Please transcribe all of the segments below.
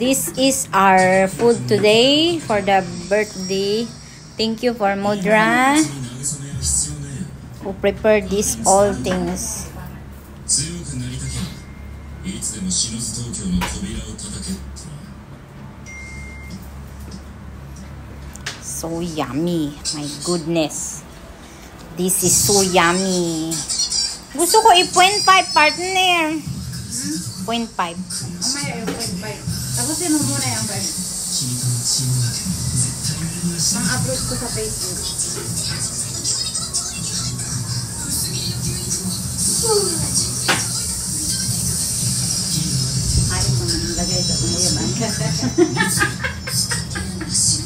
This is our food today for the birthday. Thank you for Mudra who prepared these all things. So yummy. My goodness. This is so yummy. Gusto ko i-0.5 partner. 0.5. Umaya yung 0.5. Tapusin mo muna yung 5. Mang-upload ko sa Facebook. Ayaw mo nang lagay sa umayon.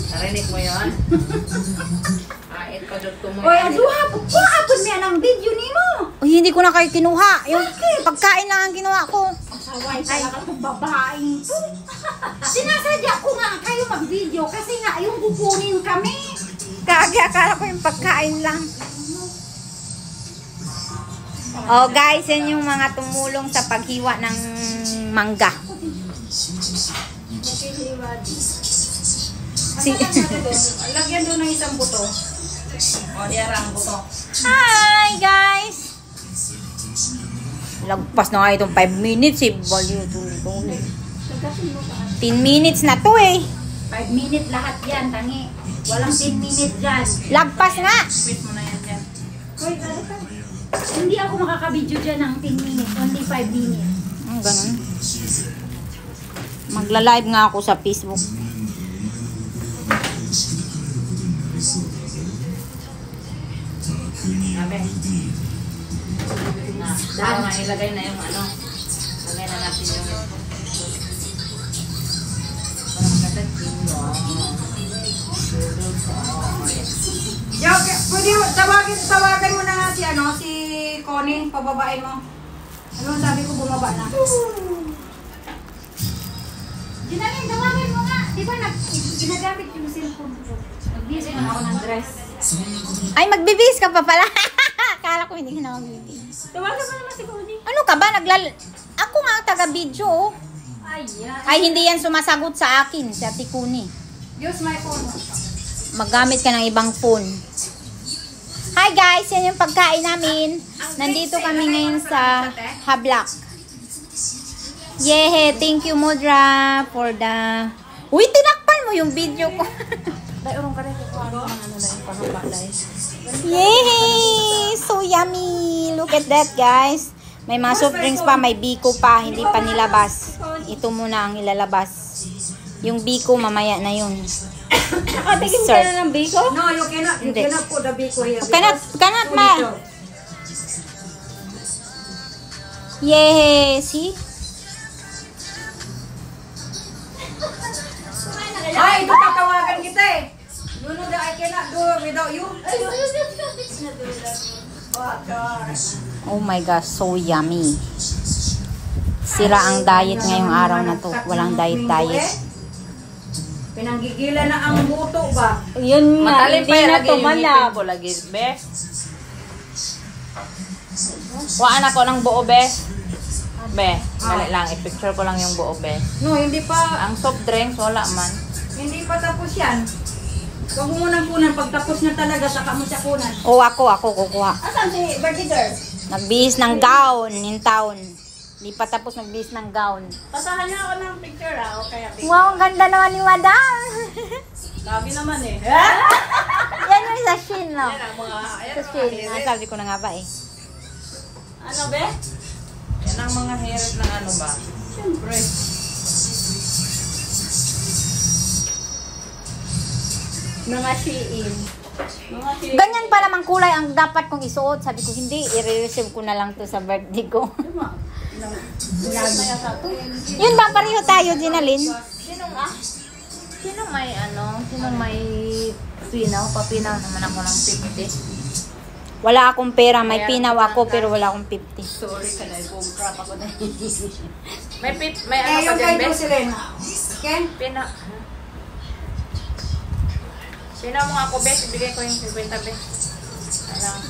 Narinig mo yun? Oy, aduha po ko apod niya ng video nimo. Uy, hindi ko na kayo kinuha. Yung pagkain lang ang kinuha ko. Ay, talaga kung babaeng to. Sinasadya ko nga kayo mag-video kasi nga yung kukunin kami. Kagi, akala ko yung pagkain lang. Oh guys, yan yung mga tumulong sa paghiwa ng mangga. Lagyan doon ng isang buto. O, diarang buto. Hi guys! Lagpas na nga itong 5 minutes eh. Baliw ito. 10 minutes na to eh. 5 minutes lahat yan, tangi. Walang 10 minutes dyan. Lagpas nga! Quit mo na yan dyan. Hoy, hindi ako makakabidyo dyan ng 10 minutes. Only 5 minutes. Ganun. Magla-live nga ako sa Facebook. Sabi. Dahil nga ilagay na yung ano. Lagay na natin yung parang katatin mo. Pwede tawagan mo na nga si ano, si Connie, pababain mo. Ano sabi ko, bumaba na. Ginalin, tawagan mo nga. Di ba ginagamit yung cellphone ko? Nag-busy na ako ng dress. Ay, magbibis ka pa pala. Akala ko hindi ka na magbibis. Tawagan mo naman si Connie. Ano ka ba? Ako nga ang taga-video. Oh. Ay, hindi yan sumasagot sa akin, si Ate Kuni. Use my phone. Magamit ka ng ibang phone. Hi guys, yan yung pagkain namin. Nandito kami ngayon sa Hablak. Yehe, thank you Mudra for the... Uy, tinakpan mo yung video ko. Yay! So yummy! Look at that guys. May mga soft drinks pa, may biko pa, hindi pa nilabas. Ito muna ang ilalabas. Yung biko mamaya na yun. Nakatigim ka na ng biko? No, you cannot put the biko here. Cannot ma. Yay! See? Ay, ito tatawagan kita eh. You know that I cannot do it without you. Oh my gosh, so yummy. Sira ang diet ngayong araw na to. Walang diet. Pinanggigilan na ang buto ba? Yun nga, hindi na to malab. Ko lagi, be. Waan ako ng buo, be. Be, mali lang. I-picture ko lang yung buo, be. No, hindi pa. Ang soft drinks, wala man. Hindi pa tapos yan. Huwag mo munang kunan. Pag tapos na talaga, saka mo siya kunan. Oh, ako kukuha. Asan si birthday girl? Nagbihis ng gown in town. Di pa tapos nagbihis ng gown. Pasahan niya ako ng picture ah. O kaya picture. Wow, ang ganda naman ni Madam. Sabi naman eh. Yan yung sa Shein, no? Yan ang mga, Sa Shein. Sabi ko na nga ba eh. ano be? Yan ang mga hair ng ano ba? Siyempre. Mga Shein. Mga Shein. Ganyan pa namang kulay ang dapat kong isuot. Sabi ko, hindi. I-receive ko na lang to sa birthday ko. Yun ba? Pareho tayo, Ginalyn. Sino may ano? Sino may pinaw? Papinaw naman ako ng 50. Wala akong pera. May pinaw ako pero wala akong 50. Sorry ka na. Boom crap ako na. May ano pa dyan, be? Ken? Pinaw. Sino mga ako, be? Ibigay ko yung 50, be.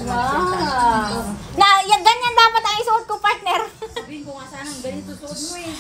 Wow! Na, yan, ganyan dapat ang isuot ko, partner. Sabihin ko nga sana, ganito suot mo eh.